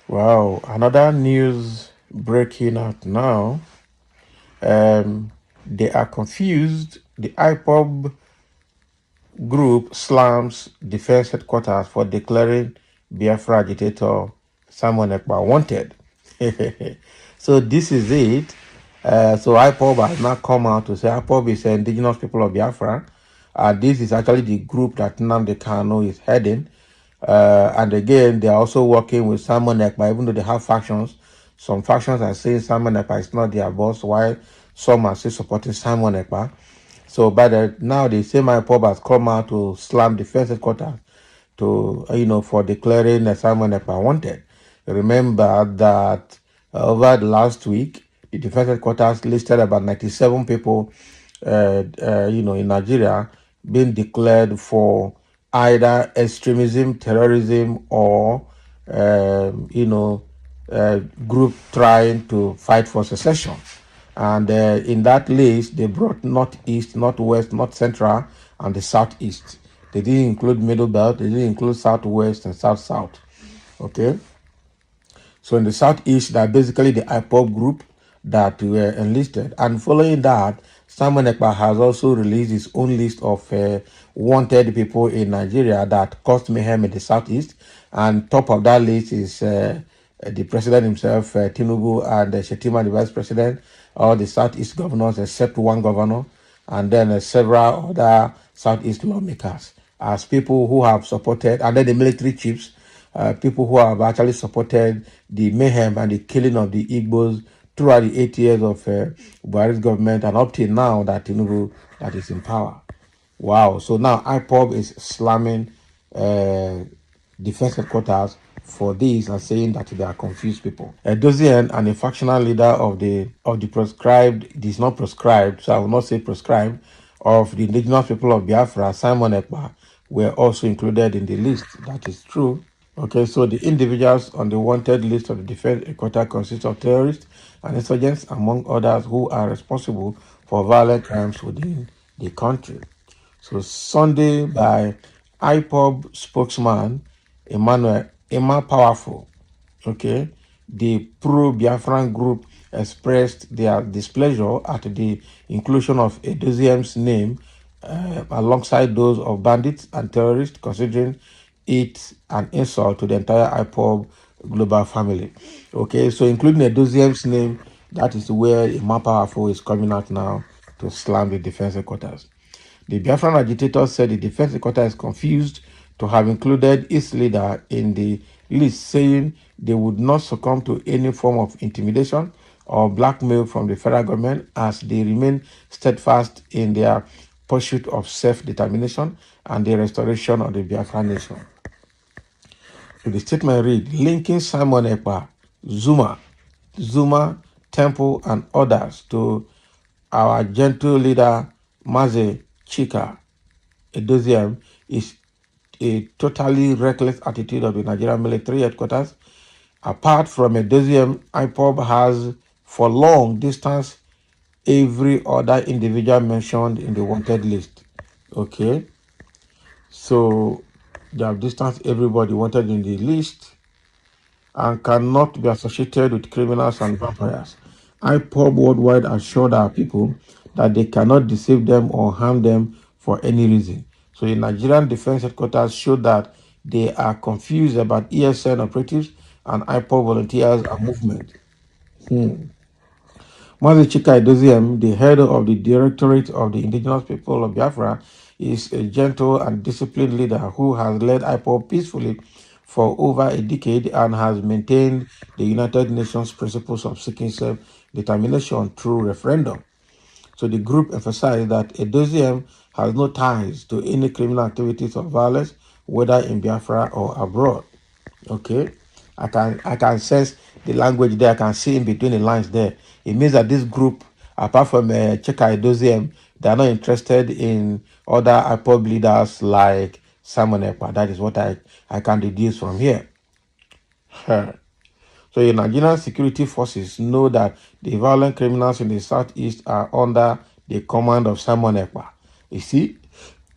Wow, another news breaking out now. They are confused. The IPOB group slams defense headquarters for declaring Biafra agitator Simon Ekpa wanted. So this is it. So IPOB has now come out to say IPOB is indigenous people of Biafra. This is actually the group that Nnamdi Kanu is heading. And again, they are also working with Simon Ekpa, even though they have factions. Some factions are saying Simon Ekpa is not their boss, while some are still supporting Simon Ekpa. So now the same IPOB has come out to slam defense headquarters to for declaring Simon Ekpa wanted. Remember that over the last week, the defense headquarters listed about 97 people, in Nigeria being declared for either extremism, terrorism, or group trying to fight for secession. And in that list, they brought Northeast, Northwest, North Central, and the Southeast. They didn't include Middle Belt. They didn't include Southwest and South-South. Okay? So in the Southeast, that basically the IPOB group that were enlisted. And following that, Simon Ekpa has also released his own list of wanted people in Nigeria that caused mayhem in the Southeast. And top of that list is the president himself, Tinubu, and Shetima, the vice president, all the Southeast governors except one governor, and then several other Southeast lawmakers as people who have supported, and then the military chiefs, people who have actually supported the mayhem and the killing of the Igbos throughout the 8 years of Ŵàռñs government and up till now that Tinubu that is in power. Wow. So now IPOB is slamming defense headquarters for this and saying that they are confused people. A dozen and a factional leader of the proscribed, it is not proscribed, so I will not say proscribed, of the indigenous people of Biafra, Simon Ekpa, were also included in the list. That is true. Okay, so the individuals on the wanted list of the defense headquarters consist of terrorists and insurgents, among others, who are responsible for violent crimes within the country. So Sunday, by IPOB spokesman Emma Powerful, okay, the pro-Biafran group expressed their displeasure at the inclusion of Edoziem's name alongside those of bandits and terrorists, considering it an insult to the entire IPOB global family. Okay, so including Edoziem's name, that is where Emma Powerful is coming out now to slam the defense headquarters. The Biafran agitator said the defense headquarters is confused to have included its leader in the list, saying they would not succumb to any form of intimidation or blackmail from the federal government as they remain steadfast in their pursuit of self-determination and the restoration of the Biafran nation. So the statement read, linking Simon Ekpa, Zuma, Temple, and others to our gentle leader, Mazi Chika Edoziem, is a totally reckless attitude of the Nigerian military headquarters. Apart from Edoziem, IPOB has for long distance every other individual mentioned in the wanted list. Okay, so they have distanced everybody wanted in the list and cannot be associated with criminals and vampires. IPOB worldwide assured our people that they cannot deceive them or harm them for any reason. So the Nigerian Defense Headquarters showed that they are confused about ESN operatives and IPOB volunteers and movement. Mazi Chika Edoziem, the head of the Directorate of the Indigenous People of Biafra, is a gentle and disciplined leader who has led IPOB peacefully for over a decade and has maintained the United Nations principles of seeking self-determination through referendum. So the group emphasized that Edoziem has no ties to any criminal activities or violence, whether in Biafra or abroad. Okay, I can sense the language there. I can see in between the lines there. It means that this group, apart from Chika Edoziem, they are not interested in other IPOB leaders like Simon Ekpa. That is what I can deduce from here. So the Nigerian security forces know that the violent criminals in the Southeast are under the command of Simon Ekpa. You see?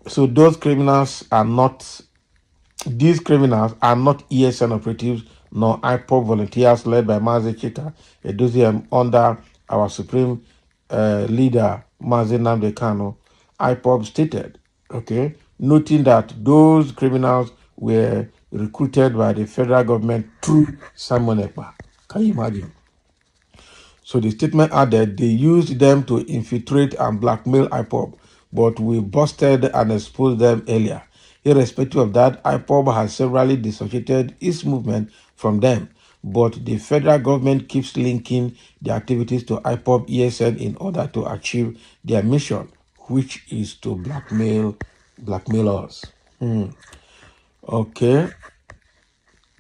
So these criminals are not ESN operatives nor IPOB volunteers led by Mazi Chika Edoziem under our supreme leader, Mazi Nnamdi Kanu, IPOB stated, okay, noting that those criminals were recruited by the federal government through Simon Ekpa. Can you imagine? So the statement added, they used them to infiltrate and blackmail IPOB, but we busted and exposed them earlier. Irrespective of that, IPOB has severally dissociated its movement from them, but the federal government keeps linking the activities to IPOB ESN in order to achieve their mission, which is to blackmail us. Okay,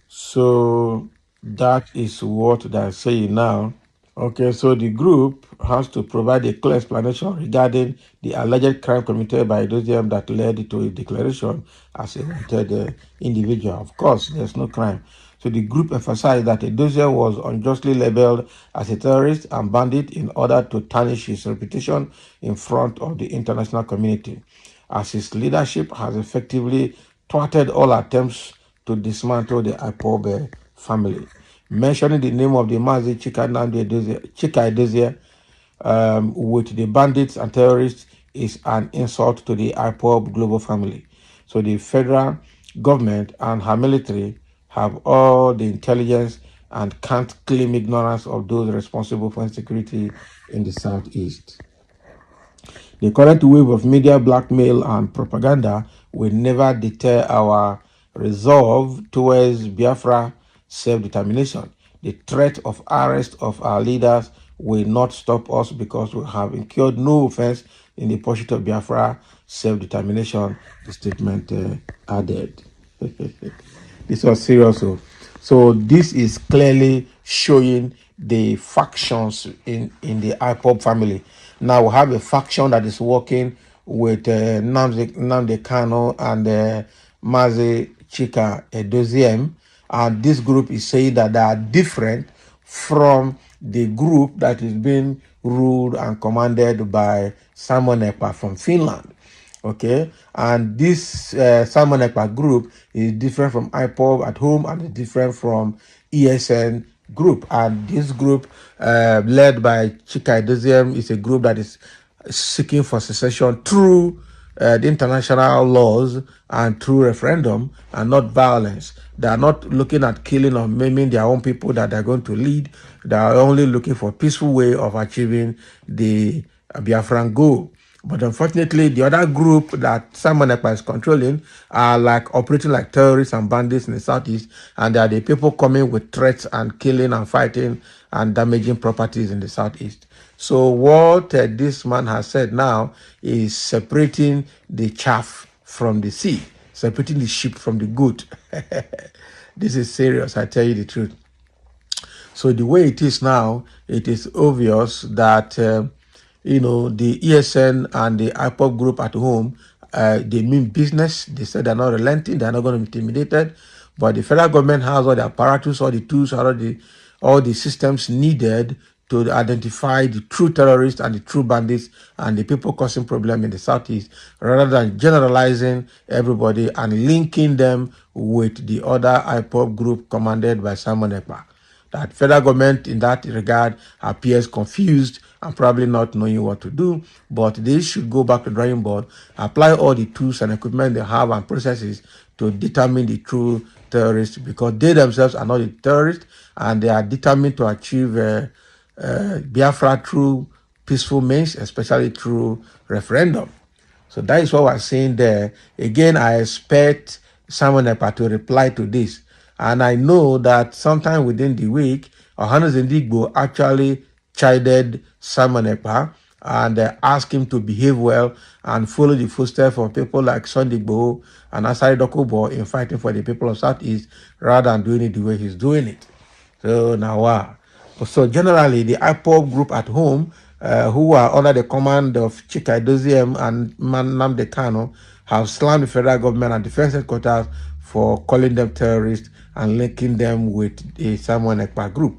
so that is what they're saying now. Okay, so the group has to provide a clear explanation regarding the alleged crime committed by Edoziem that led to a declaration as a wanted individual. Of course, there's no crime. So the group emphasized that Edoziem was unjustly labeled as a terrorist and bandit in order to tarnish his reputation in front of the international community, as his leadership has effectively thwarted all attempts to dismantle the IPOB family. Mentioning the name of the Mazi Chika Edoziem with the bandits and terrorists is an insult to the IPOB global family. So the federal government and her military have all the intelligence and can't claim ignorance of those responsible for insecurity in the Southeast. The current wave of media blackmail and propaganda will never deter our resolve towards Biafra self-determination. The threat of arrest of our leaders will not stop us because we have incurred no offense in the pursuit of Biafra self-determination, the statement added. This was serious. So this is clearly showing the factions in the IPOB family. Now we have a faction that is working with Nnamdi Kanu and Mazi Chika Edoziem, and this group is saying that they are different from the group that is being ruled and commanded by Simon Ekpa from Finland. Okay, and this Simon Ekpa group is different from IPOB at home and is different from ESN group. And this group led by Chika Edoziem is a group that is seeking for secession through the international laws and through referendum and not violence. They are not looking at killing or maiming their own people that they're going to lead. They are only looking for a peaceful way of achieving the Biafran goal. But unfortunately, the other group that Simon Ekpa is controlling are like operating like terrorists and bandits in the Southeast, and they are the people coming with threats and killing and fighting and damaging properties in the Southeast. So what this man has said now is separating the chaff from the sea, separating the sheep from the goat. This is serious, I tell you the truth. So the way it is now, it is obvious that the ESN and the IPOB group at home, they mean business. They said they're not relenting, they're not going to be intimidated. But the federal government has all the apparatus, all the tools, all the systems needed to identify the true terrorists and the true bandits and the people causing problem in the Southeast, rather than generalizing everybody and linking them with the other IPOB group commanded by Simon Ekpa. That federal government in that regard appears confused and probably not knowing what to do, but they should go back to the drawing board, apply all the tools and equipment they have and processes to determine the true terrorists, because they themselves are not the terrorists and they are determined to achieve Biafra through peaceful means, especially through referendum. So that is what we're saying there. Again, I expect Simon Ekpa to reply to this. And I know that sometime within the week, Ŵàռñs Ndigbo actually chided Simon Ekpa and asked him to behave well and follow the footsteps of people like Sunday Igboho and Asari Dokubo in fighting for the people of Southeast, rather than doing it the way he's doing it. So now, so generally, the IPOB group at home, who are under the command of Chika Edoziem and Nnamdi Kanu, have slammed the federal government and defense headquarters for calling them terrorists and linking them with the Simon Ekpa group.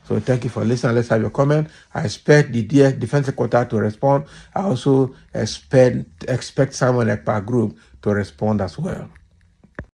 So thank you for listening. Let's have your comment. I expect the defense headquarters to respond. I also expect Simon Ekpa group to respond as well.